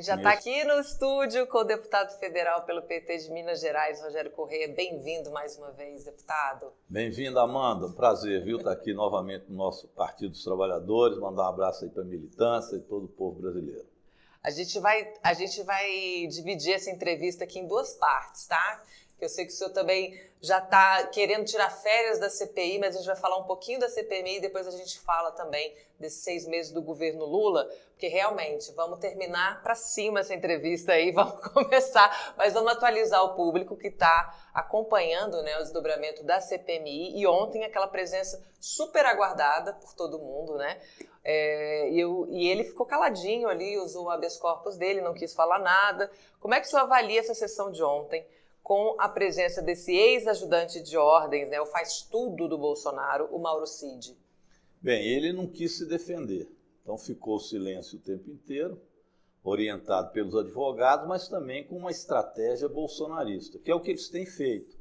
gente já está aqui no estúdio com o deputado federal pelo PT de Minas Gerais, Rogério Correia. Bem-vindo mais uma vez, deputado. Bem-vindo, Amanda. Um prazer, viu, estar aqui novamente no nosso Partido dos Trabalhadores. Mandar um abraço aí para a militância e todo o povo brasileiro. A gente vai dividir essa entrevista aqui em duas partes, tá? Eu sei que o senhor também já está querendo tirar férias da CPI, mas a gente vai falar um pouquinho da CPMI e depois a gente fala também desses 6 meses do governo Lula, porque realmente vamos terminar para cima essa entrevista aí, vamos começar, mas vamos atualizar o público que está acompanhando, né, o desdobramento da CPMI e ontem aquela presença super aguardada por todo mundo, né? E ele ficou caladinho ali, usou o habeas corpus dele, não quis falar nada. Como é que o senhor avalia essa sessão de ontem com a presença desse ex-ajudante de ordens, né, o faz-tudo do Bolsonaro, o Mauro Cid? Bem, ele não quis se defender, então ficou silêncio o tempo inteiro, orientado pelos advogados, mas também com uma estratégia bolsonarista, que é o que eles têm feito.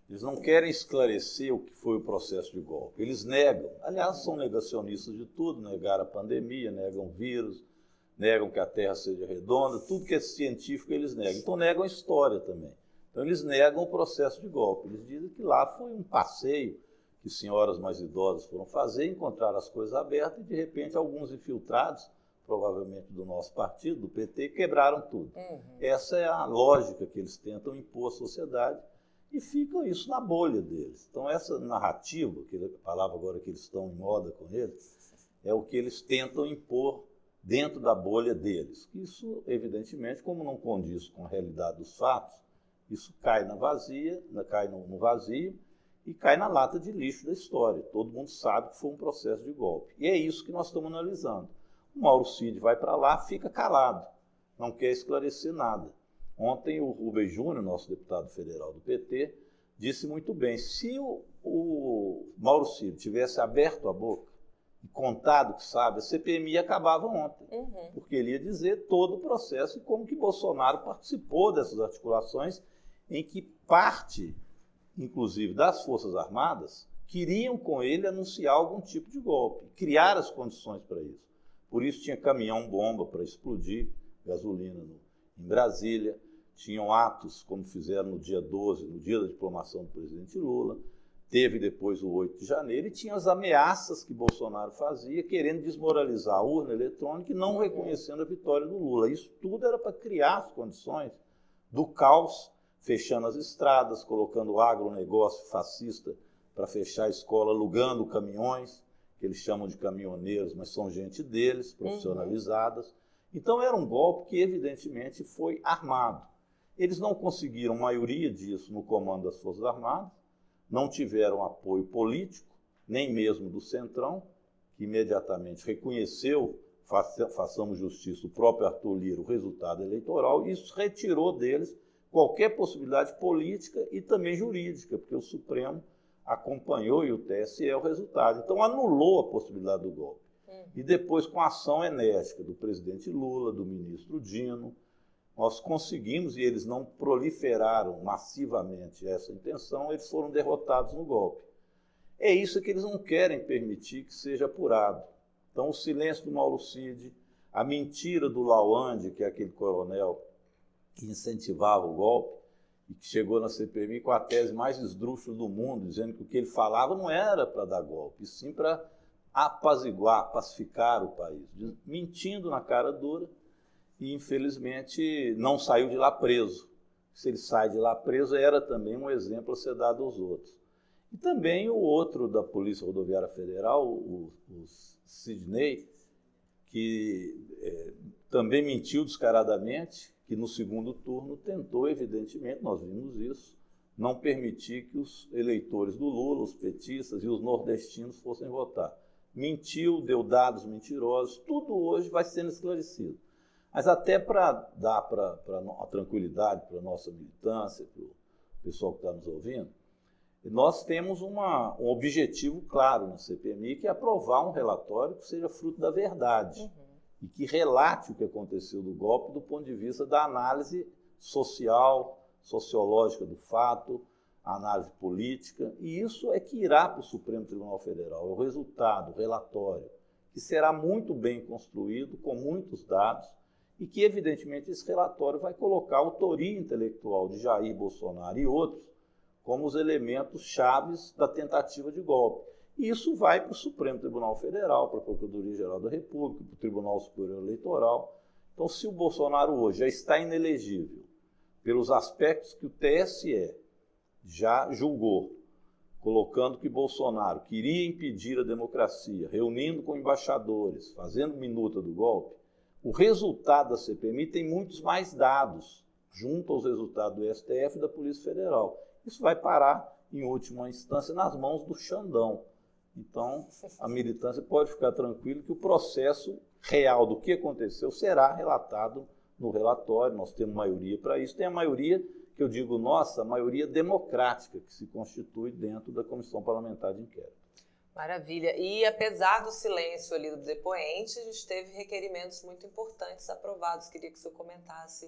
Eles não querem esclarecer o que foi o processo de golpe, eles negam. Aliás, são negacionistas de tudo, negaram a pandemia, negam o vírus, negam que a Terra seja redonda, tudo que é científico eles negam. Então negam a história também. Então eles negam o processo de golpe. Eles dizem que lá foi um passeio que senhoras mais idosas foram fazer, encontraram as coisas abertas e de repente alguns infiltrados, provavelmente do nosso partido, do PT, quebraram tudo. Essa é a lógica que eles tentam impor à sociedade e fica isso na bolha deles. Então essa narrativa, que a palavra agora que eles estão em moda com eles, é o que eles tentam impor dentro da bolha deles. Isso, evidentemente, como não condiz com a realidade dos fatos, isso cai no vazio e cai na lata de lixo da história. Todo mundo sabe que foi um processo de golpe. E é isso que nós estamos analisando. O Mauro Cid vai para lá, fica calado, não quer esclarecer nada. Ontem o Rubem Júnior, nosso deputado federal do PT, disse muito bem, se o Mauro Cid tivesse aberto a boca e contado o que sabe, a CPMI acabava ontem, porque ele ia dizer todo o processo e como que Bolsonaro participou dessas articulações em que parte, inclusive das Forças Armadas, queriam com ele anunciar algum tipo de golpe, criar as condições para isso. Por isso tinha caminhão-bomba para explodir gasolina em Brasília, tinham atos, como fizeram no dia 12, no dia da diplomação do presidente Lula, teve depois o 8 de janeiro, e tinha as ameaças que Bolsonaro fazia, querendo desmoralizar a urna eletrônica e não reconhecendo a vitória do Lula. Isso tudo era para criar as condições do caos, fechando as estradas, colocando o agronegócio fascista para fechar a escola, alugando caminhões, que eles chamam de caminhoneiros, mas são gente deles, profissionalizadas. Então era um golpe que evidentemente foi armado. Eles não conseguiram maioria disso no comando das Forças Armadas, não tiveram apoio político, nem mesmo do Centrão, que imediatamente reconheceu, façamos justiça, o próprio Arthur Lira, o resultado eleitoral, e isso retirou deles qualquer possibilidade política e também jurídica, porque o Supremo acompanhou e o TSE o resultado. Então anulou a possibilidade do golpe. E depois, com a ação enérgica do presidente Lula, do ministro Dino, nós conseguimos, e eles não proliferaram massivamente essa intenção, eles foram derrotados no golpe. É isso que eles não querem permitir que seja apurado. Então, o silêncio do Mauro Cid, a mentira do Lawande, que é aquele coronel que incentivava o golpe, e que chegou na CPMI com a tese mais esdrúxula do mundo, dizendo que o que ele falava não era para dar golpe, e sim para apaziguar, pacificar o país, mentindo na cara dura, e infelizmente não saiu de lá preso. Se ele sai de lá preso, era também um exemplo a ser dado aos outros. E também o outro da Polícia Rodoviária Federal, o Sidney, que também mentiu descaradamente, que no segundo turno tentou, evidentemente, nós vimos isso, não permitir que os eleitores do Lula, os petistas e os nordestinos fossem votar. Mentiu, deu dados mentirosos, tudo hoje vai sendo esclarecido. Mas até para dar a tranquilidade para a nossa militância, para o pessoal que está nos ouvindo, nós temos um objetivo claro na CPMI, que é aprovar um relatório que seja fruto da verdade e que relate o que aconteceu do golpe do ponto de vista da análise social, sociológica do fato, a análise política, e isso é que irá para o Supremo Tribunal Federal, é o resultado, o relatório, que será muito bem construído, com muitos dados, e que, evidentemente, esse relatório vai colocar a autoria intelectual de Jair Bolsonaro e outros como os elementos chaves da tentativa de golpe. E isso vai para o Supremo Tribunal Federal, para a Procuradoria-Geral da República, para o Tribunal Superior Eleitoral. Então, se o Bolsonaro hoje já está inelegível pelos aspectos que o TSE já julgou, colocando que Bolsonaro queria impedir a democracia, reunindo com embaixadores, fazendo minuta do golpe, o resultado da CPMI tem muitos mais dados, junto aos resultados do STF e da Polícia Federal. Isso vai parar, em última instância, nas mãos do Xandão. Então, a militância pode ficar tranquila que o processo real do que aconteceu será relatado no relatório. Nós temos maioria para isso. Tem a maioria, que eu digo nossa, a maioria democrática que se constitui dentro da Comissão Parlamentar de Inquérito. Maravilha. E apesar do silêncio ali do depoente, a gente teve requerimentos muito importantes aprovados. Queria que o senhor comentasse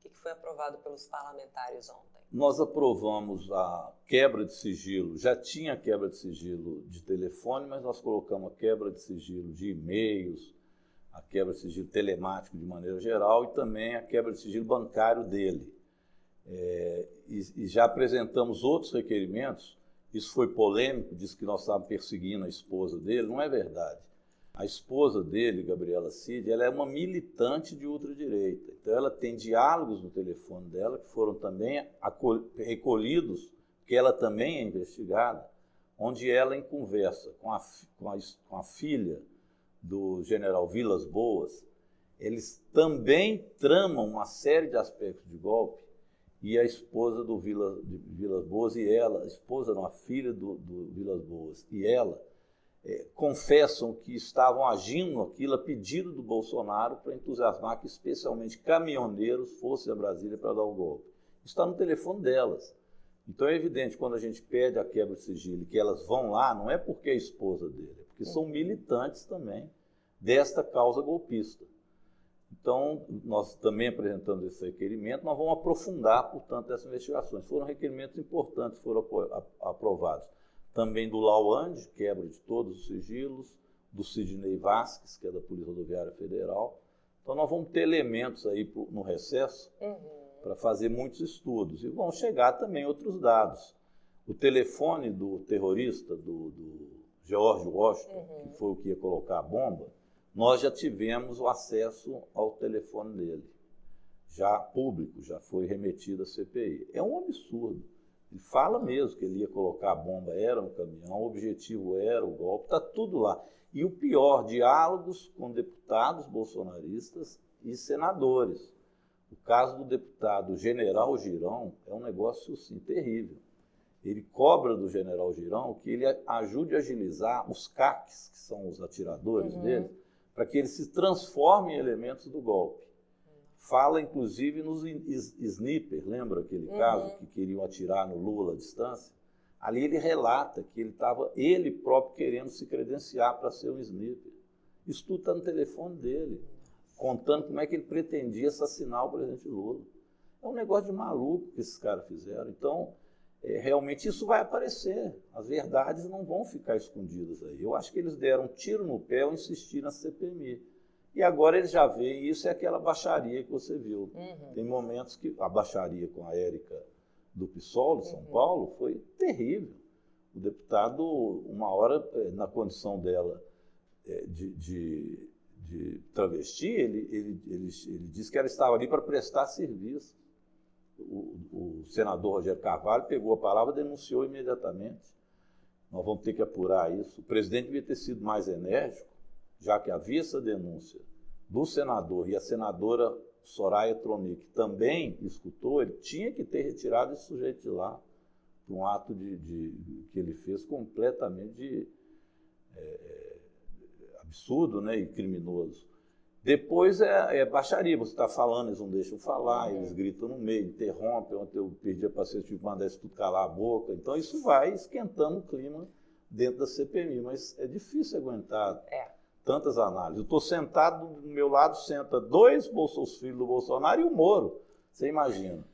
o que foi aprovado pelos parlamentares ontem. Nós aprovamos a quebra de sigilo, já tinha quebra de sigilo de telefone, mas nós colocamos a quebra de sigilo de e-mails, a quebra de sigilo telemático de maneira geral e também a quebra de sigilo bancário dele. E já apresentamos outros requerimentos. Isso foi polêmico, disse que nós estávamos perseguindo a esposa dele, não é verdade. A esposa dele, Gabriela Cid, ela é uma militante de ultradireita. Então ela tem diálogos no telefone dela, que foram também recolhidos, porque ela também é investigada, onde ela, em conversa com a filha do general Vilas Boas, eles também tramam uma série de aspectos de golpe, e a esposa do Vilas Boas e ela, a esposa não, a filha do Vilas Boas e ela, confessam que estavam agindo aquilo a pedido do Bolsonaro para entusiasmar que especialmente caminhoneiros fossem a Brasília para dar o golpe. Isso está no telefone delas. Então é evidente, quando a gente pede a quebra de sigilo, que elas vão lá, não é porque é a esposa dele, é porque são militantes também desta causa golpista. Então, nós também apresentando esse requerimento, nós vamos aprofundar, portanto, essas investigações. Foram requerimentos importantes, foram aprovados. Também do Lawande, quebra de todos os sigilos, do Sidney Vasquez, que é da Polícia Rodoviária Federal. Então, nós vamos ter elementos aí no recesso para fazer muitos estudos. E vão chegar também outros dados. O telefone do terrorista, do George Washington, que foi o que ia colocar a bomba, nós já tivemos o acesso ao telefone dele, já público, já foi remetido à CPI. É um absurdo. Ele fala mesmo que ele ia colocar a bomba, era no caminhão, o objetivo era o golpe, está tudo lá. E o pior, diálogos com deputados bolsonaristas e senadores. O caso do deputado General Girão é um negócio, sim, terrível. Ele cobra do General Girão que ele ajude a agilizar os CACs, que são os atiradores dele, para que eles se transformem em elementos do golpe. Fala, inclusive, nos sniper, lembra aquele caso que queriam atirar no Lula à distância? Ali ele relata que ele estava, ele próprio, querendo se credenciar para ser um sniper. Isso tudo está no telefone dele, contando como é que ele pretendia assassinar o presidente Lula. É um negócio de maluco que esses caras fizeram. Então, realmente isso vai aparecer. As verdades não vão ficar escondidas aí. Eu acho que eles deram um tiro no pé ao insistir na CPMI. E agora eles já veem, isso é aquela baixaria que você viu. Tem momentos que a baixaria com a Érica do PSOL de São Paulo foi terrível. O deputado, uma hora, na condição dela de travesti, ele disse que ela estava ali para prestar serviço. O senador Rogério Carvalho pegou a palavra e denunciou imediatamente. Nós vamos ter que apurar isso. O presidente devia ter sido mais enérgico, já que havia essa denúncia do senador e a senadora Soraya Tronic também escutou, ele tinha que ter retirado esse sujeito de lá por um ato que ele fez completamente absurdo, né, e criminoso. Depois é baixaria, você está falando, eles não deixam falar, eles gritam no meio, interrompem. Ontem eu perdi a paciência, tive que mandar isso tudo calar a boca. Então isso vai esquentando o clima dentro da CPMI, mas é difícil aguentar tantas análises. Eu estou sentado, do meu lado senta dois filhos do Bolsonaro e o Moro, você imagina.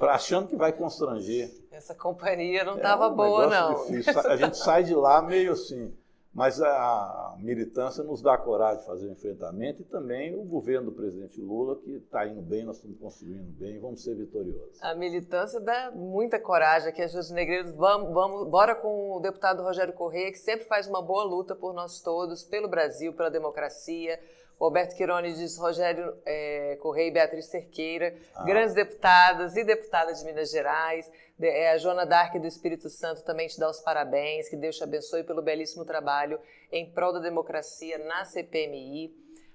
Achando que vai constranger. Essa companhia não estava boa, não. Difícil. A gente sai de lá meio assim. Mas a militância nos dá coragem de fazer o enfrentamento e também o governo do presidente Lula, que está indo bem, nós estamos construindo bem, vamos ser vitoriosos. A militância dá muita coragem aqui, a Júlia Negreiros. Bora com o deputado Rogério Corrêa, que sempre faz uma boa luta por nós todos, pelo Brasil, pela democracia. Roberto Quirone diz Rogério Corrêa e Beatriz Cerqueira, grandes deputadas e deputadas de Minas Gerais. A Joana Dark do Espírito Santo também te dá os parabéns, que Deus te abençoe pelo belíssimo trabalho em prol da democracia na CPMI.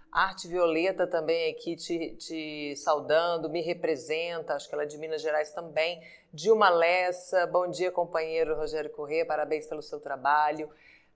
Arte Violeta também aqui te saudando, me representa, acho que ela é de Minas Gerais também. Dilma Lessa, bom dia, companheiro Rogério Corrêa, parabéns pelo seu trabalho.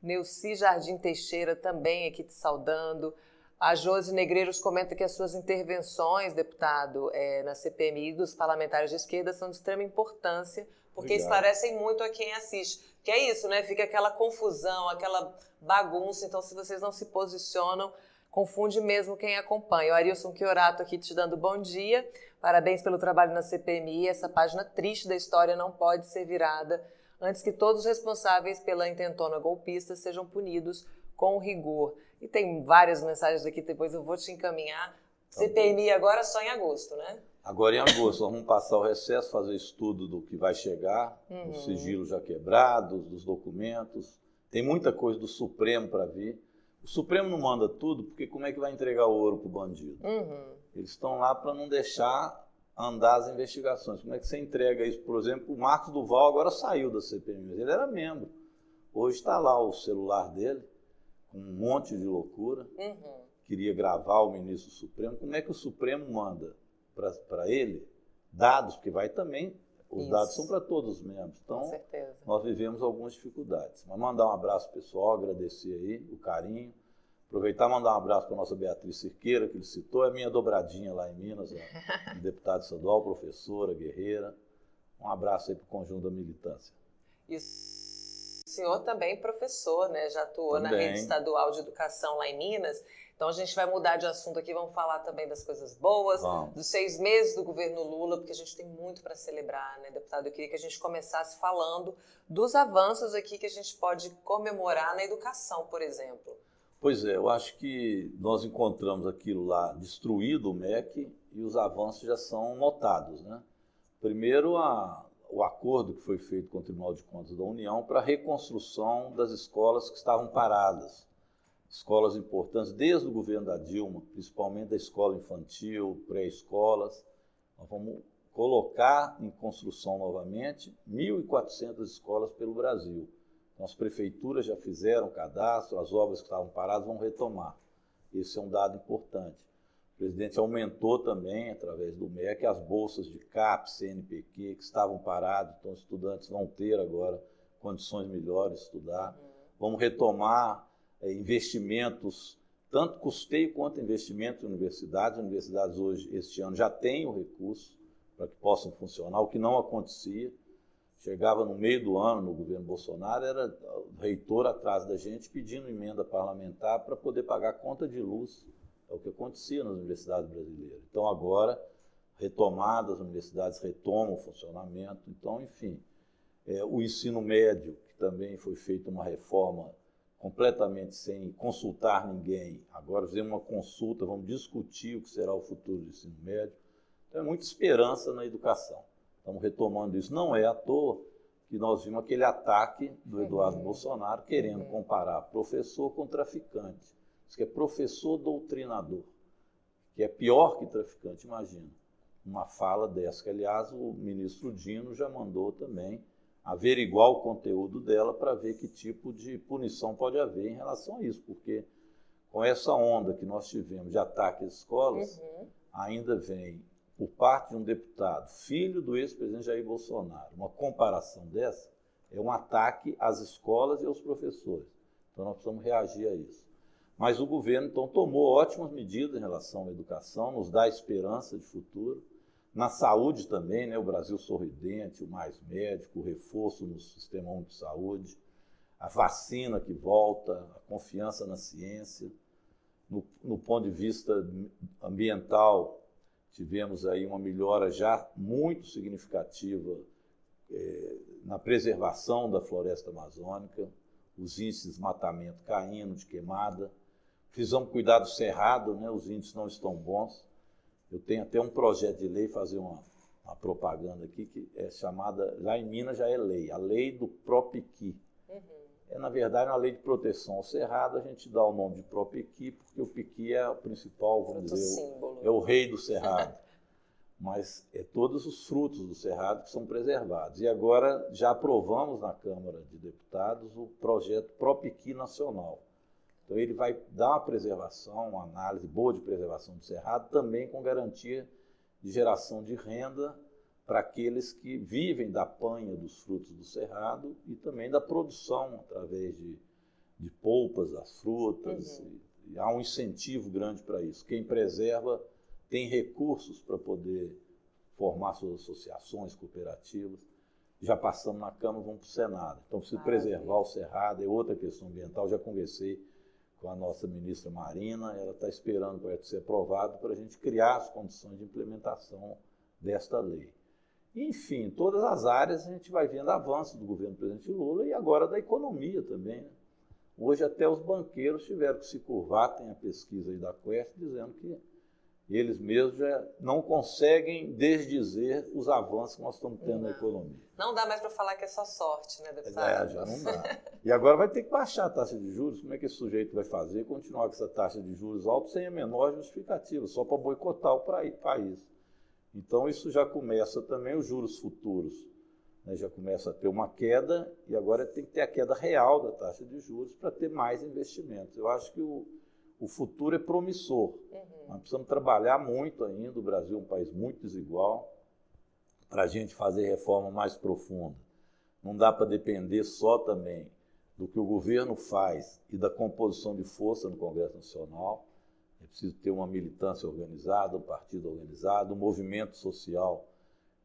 Neuci Jardim Teixeira também aqui te saudando. A Josi Negreiros comenta que as suas intervenções, deputado, na CPMI dos parlamentares de esquerda são de extrema importância, porque esclarecem muito a quem assiste. Que é isso, né? Fica aquela confusão, aquela bagunça. Então, se vocês não se posicionam, confunde mesmo quem acompanha. O Arilson Chiorato aqui te dando bom dia. Parabéns pelo trabalho na CPMI. Essa página triste da história não pode ser virada antes que todos os responsáveis pela intentona golpista sejam punidos com rigor. E tem várias mensagens aqui, depois eu vou te encaminhar. CPMI agora só em agosto, né? Agora em agosto, nós vamos passar o recesso, fazer estudo do que vai chegar, do sigilo já quebrado, dos documentos. Tem muita coisa do Supremo para vir. O Supremo não manda tudo, porque como é que vai entregar o ouro para o bandido? Eles estão lá para não deixar andar as investigações. Como é que você entrega isso? Por exemplo, o Marcos Duval agora saiu da CPMI, ele era membro. Hoje está lá o celular dele, com um monte de loucura, queria gravar o ministro Supremo. Como é que o Supremo manda para ele dados, porque vai também, os dados são para todos os membros. Então, nós vivemos algumas dificuldades. Mas mandar um abraço pessoal, agradecer aí o carinho, aproveitar e mandar um abraço para a nossa Beatriz Cerqueira, que ele citou, é minha dobradinha lá em Minas, deputada estadual, professora, guerreira. Um abraço aí para o conjunto da militância. Isso. O senhor também professor, né? Já atuou na rede estadual de educação lá em Minas. Então a gente vai mudar de assunto aqui, vamos falar também das coisas boas, dos 6 meses do governo Lula, porque a gente tem muito para celebrar, né, deputado? Eu queria que a gente começasse falando dos avanços aqui que a gente pode comemorar na educação, por exemplo. Pois é, eu acho que nós encontramos aquilo lá destruído, o MEC, e os avanços já são notados, né? Primeiro, o acordo que foi feito com o Tribunal de Contas da União para a reconstrução das escolas que estavam paradas. Escolas importantes, desde o governo da Dilma, principalmente da escola infantil, pré-escolas. Nós vamos colocar em construção novamente 1.400 escolas pelo Brasil. Então, as prefeituras já fizeram cadastro, as obras que estavam paradas vão retomar. Esse é um dado importante. O presidente aumentou também, através do MEC, as bolsas de CAPES, CNPq, que estavam paradas, então os estudantes vão ter agora condições melhores de estudar. Vamos retomar investimentos, tanto custeio quanto investimento em universidades. As universidades hoje, este ano, já têm o recurso para que possam funcionar, o que não acontecia. Chegava no meio do ano, no governo Bolsonaro, era o reitor atrás da gente pedindo emenda parlamentar para poder pagar conta de luz. É o que acontecia nas universidades brasileiras. Então, agora, retomadas, as universidades retomam o funcionamento. Então, enfim, o ensino médio, que também foi feita uma reforma completamente sem consultar ninguém. Agora fizemos uma consulta, vamos discutir o que será o futuro do ensino médio. Então, é muita esperança na educação. Estamos retomando isso. Não é à toa que nós vimos aquele ataque do Eduardo Bolsonaro querendo comparar professor com traficante. Isso que é professor doutrinador, que é pior que traficante, imagina. Uma fala dessa, que aliás o ministro Dino já mandou também averiguar o conteúdo dela para ver que tipo de punição pode haver em relação a isso, porque com essa onda que nós tivemos de ataque às escolas, ainda vem, por parte de um deputado, filho do ex-presidente Jair Bolsonaro, uma comparação dessa, é um ataque às escolas e aos professores. Então nós precisamos reagir a isso. Mas o governo, então, tomou ótimas medidas em relação à educação, nos dá esperança de futuro. Na saúde também, né, o Brasil sorridente, o Mais Médico, o reforço no Sistema Único de Saúde, a vacina que volta, a confiança na ciência. No ponto de vista ambiental, tivemos aí uma melhora já muito significativa na preservação da floresta amazônica. os índices de desmatamento caindo, de queimada. Precisamos cuidar do cerrado, né? Os índices não estão bons. Eu tenho até um projeto de lei, fazer uma propaganda aqui, que é chamada, lá em Minas já é lei, a lei do Propiqui. É, na verdade, uma lei de proteção ao cerrado, a gente dá o nome de Propiqui, porque o piqui é o principal, vamos dizer, é o rei do cerrado. Mas é todos os frutos do cerrado que são preservados. E agora já aprovamos na Câmara de Deputados o projeto Propiqui Nacional. Então ele vai dar uma preservação, uma análise boa de preservação do cerrado, também com garantia de geração de renda para aqueles que vivem da panha dos frutos do cerrado e também da produção através de polpas das frutas. E há um incentivo grande para isso. Quem preserva tem recursos para poder formar suas associações, cooperativas. Já passamos na Câmara, vamos para o Senado. Então precisa preservar o cerrado, é outra questão ambiental. Já conversei com a nossa ministra Marina, ela está esperando para ser aprovado para a gente criar as condições de implementação desta lei. Enfim, todas as áreas a gente vai vendo avanços do governo do presidente Lula e agora da economia também, né? Hoje até os banqueiros tiveram que se curvar, tem a pesquisa aí da Quest dizendo que eles mesmos já não conseguem desdizer os avanços que nós estamos tendo na economia. Não dá mais para falar que é só sorte, né, deputado? Já não dá. E agora vai ter que baixar a taxa de juros. Como é que esse sujeito vai fazer? Continuar com essa taxa de juros alta sem a menor justificativa, só para boicotar o país. Então isso já começa também os juros futuros, né? Já começa a ter uma queda e agora tem que ter a queda real da taxa de juros para ter mais investimentos. Eu acho que o futuro é promissor. Nós precisamos trabalhar muito ainda. O Brasil é um país muito desigual. Para a gente fazer reforma mais profunda, não dá para depender só também do que o governo faz e da composição de força no Congresso Nacional. É preciso ter uma militância organizada, um partido organizado, um movimento social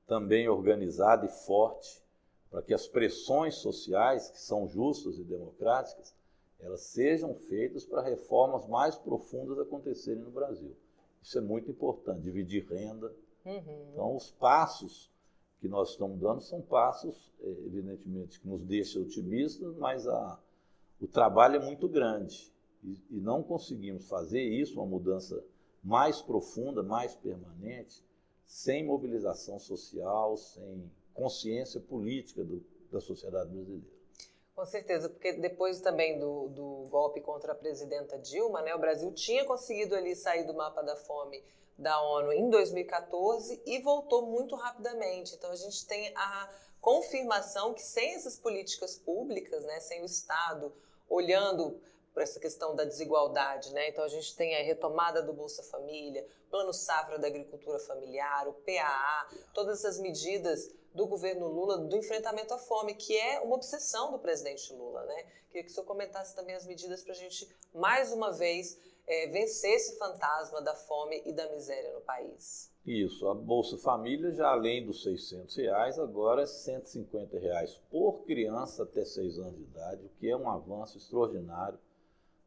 também organizado e forte, para que as pressões sociais, que são justas e democráticas, elas sejam feitas para reformas mais profundas acontecerem no Brasil. Isso é muito importante, dividir renda. Então, os passos que nós estamos dando são passos, evidentemente, que nos deixam otimistas, mas o trabalho é muito grande. E não conseguimos fazer isso, uma mudança mais profunda, mais permanente, sem mobilização social, sem consciência política da sociedade brasileira. Com certeza, porque depois também do golpe contra a presidenta Dilma, né, o Brasil tinha conseguido ali sair do mapa da fome da ONU em 2014 e voltou muito rapidamente. Então a gente tem a confirmação que sem essas políticas públicas, né, sem o Estado olhando para essa questão da desigualdade, né? Então a gente tem a retomada do Bolsa Família, Plano Safra da Agricultura Familiar, o PAA, todas essas medidas do governo Lula do enfrentamento à fome, que é uma obsessão do presidente Lula, né? Queria que o senhor comentasse também as medidas para a gente, mais uma vez, vencer esse fantasma da fome e da miséria no país. Isso, a Bolsa Família, já além dos R$600, agora é R$150 por criança até 6 anos de idade, o que é um avanço extraordinário,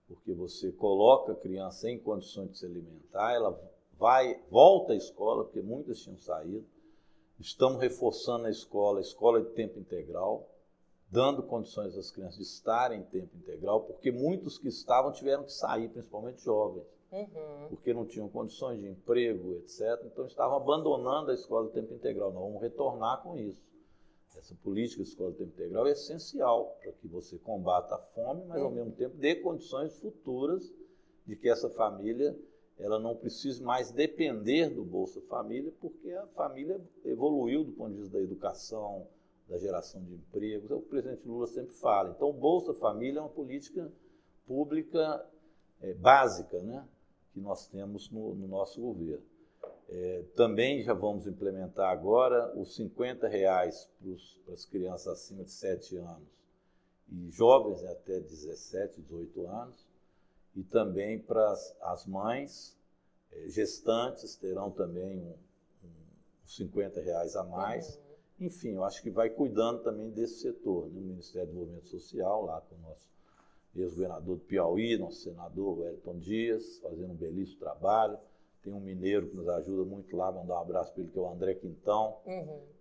porque você coloca a criança em condições de se alimentar, ela volta à escola, porque muitas tinham saído. Estamos reforçando a escola de tempo integral, dando condições às crianças de estarem em tempo integral, porque muitos que estavam tiveram que sair, principalmente jovens, porque não tinham condições de emprego, etc. Então estavam abandonando a escola de tempo integral. Nós vamos retornar com isso. Essa política de escola de tempo integral é essencial para que você combata a fome, mas ao mesmo tempo dê condições futuras de que essa família ela não precise mais depender do Bolsa Família, porque a família evoluiu do ponto de vista da educação, da geração de empregos, é o que o presidente Lula sempre fala. Então, o Bolsa Família é uma política pública básica, né, que nós temos no nosso governo. Também já vamos implementar agora os R$50 para as crianças acima de 7 anos e jovens até 17, 18 anos, e também para as mães gestantes terão também uns R$50 a mais. Enfim, eu acho que vai cuidando também desse setor, né? O Ministério do Desenvolvimento Social, lá com o nosso ex-governador do Piauí, nosso senador Wellington Dias, fazendo um belíssimo trabalho. Tem um mineiro que nos ajuda muito lá, mandar um abraço para ele, que é o André Quintão,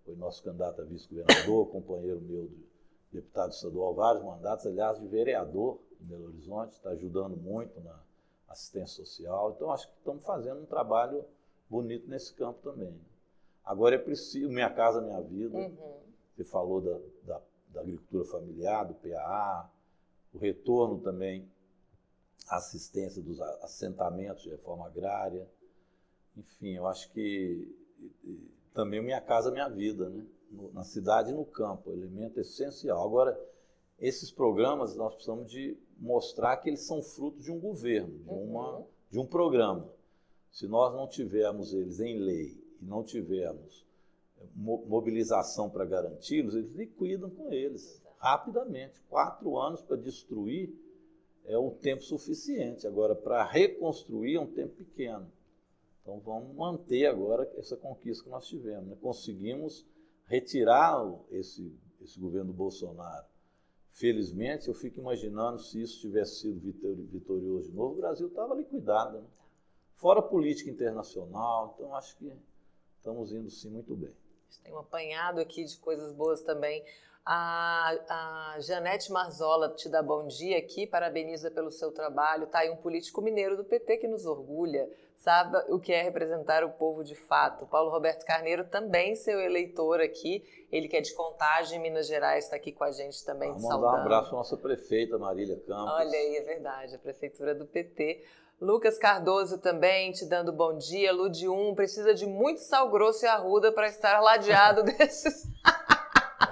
foi nosso candidato a vice-governador, companheiro meu deputado estadual, vários mandatos, aliás, de vereador em Belo Horizonte, está ajudando muito na assistência social. Então, acho que estamos fazendo um trabalho bonito nesse campo também. Agora é preciso, Minha Casa Minha Vida, você falou da agricultura familiar, do PAA, o retorno também à assistência dos assentamentos de reforma agrária. Enfim, eu acho que também Minha Casa Minha Vida, né? Na cidade e no campo, elemento essencial. Agora, esses programas nós precisamos de mostrar que eles são frutos de um governo, de um programa. Se nós não tivermos eles em lei e não tivermos mobilização para garanti-los, eles liquidam com eles rapidamente. 4 anos para destruir é um tempo suficiente. Agora, para reconstruir é um tempo pequeno. Então, vamos manter agora essa conquista que nós tivemos, né? Conseguimos retirar esse governo do Bolsonaro. Felizmente, eu fico imaginando se isso tivesse sido vitorioso de novo, o Brasil estava liquidado, né? Fora a política internacional, então acho que estamos indo sim muito bem. A gente tem um apanhado aqui de coisas boas também. A Janete Marzola te dá bom dia aqui, parabeniza pelo seu trabalho. Tá aí um político mineiro do PT que nos orgulha, sabe o que é representar o povo de fato. Paulo Roberto Carneiro também, seu eleitor aqui, ele que é de Contagem, Minas Gerais, está aqui com a gente também, Vamos saudando. mandar um abraço para a nossa prefeita, Marília Campos. Olha aí, é verdade, a prefeitura do PT. Lucas Cardoso também te dando bom dia. Ludium precisa de muito sal grosso e arruda para estar ladeado desses...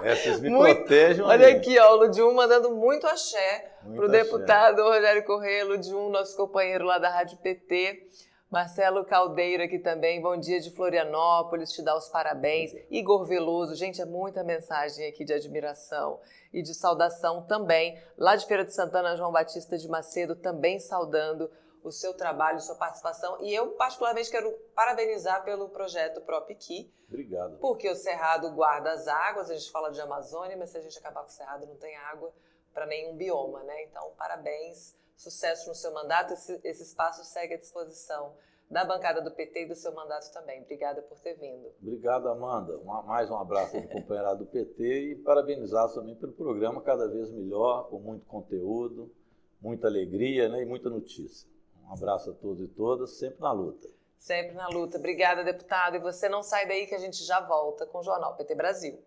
Vocês me protejam. Olha aqui, ó, o Ludium mandando muito axé para o axé. deputado Rogério Corrêa, Ludium, nosso companheiro lá da Rádio PT. Marcelo Caldeira aqui também, bom dia de Florianópolis, te dá os parabéns. Igor Veloso, gente, é muita mensagem aqui de admiração e de saudação também. Lá de Feira de Santana, João Batista de Macedo também saudando o seu trabalho, sua participação. E eu, particularmente, quero parabenizar pelo projeto PropKey. Obrigado. Porque o Cerrado guarda as águas, a gente fala de Amazônia, mas se a gente acabar com o Cerrado não tem água para nenhum bioma, né? Então, parabéns, sucesso no seu mandato. Esse espaço segue à disposição da bancada do PT e do seu mandato também. Obrigada por ter vindo. Obrigado, Amanda. Mais um abraço do companheirado do PT e parabenizar também pelo programa cada vez melhor, com muito conteúdo, muita alegria, né, e muita notícia. Um abraço a todos e todas, sempre na luta. Sempre na luta. Obrigada, deputado. E você não sai daí que a gente já volta com o Jornal PT Brasil.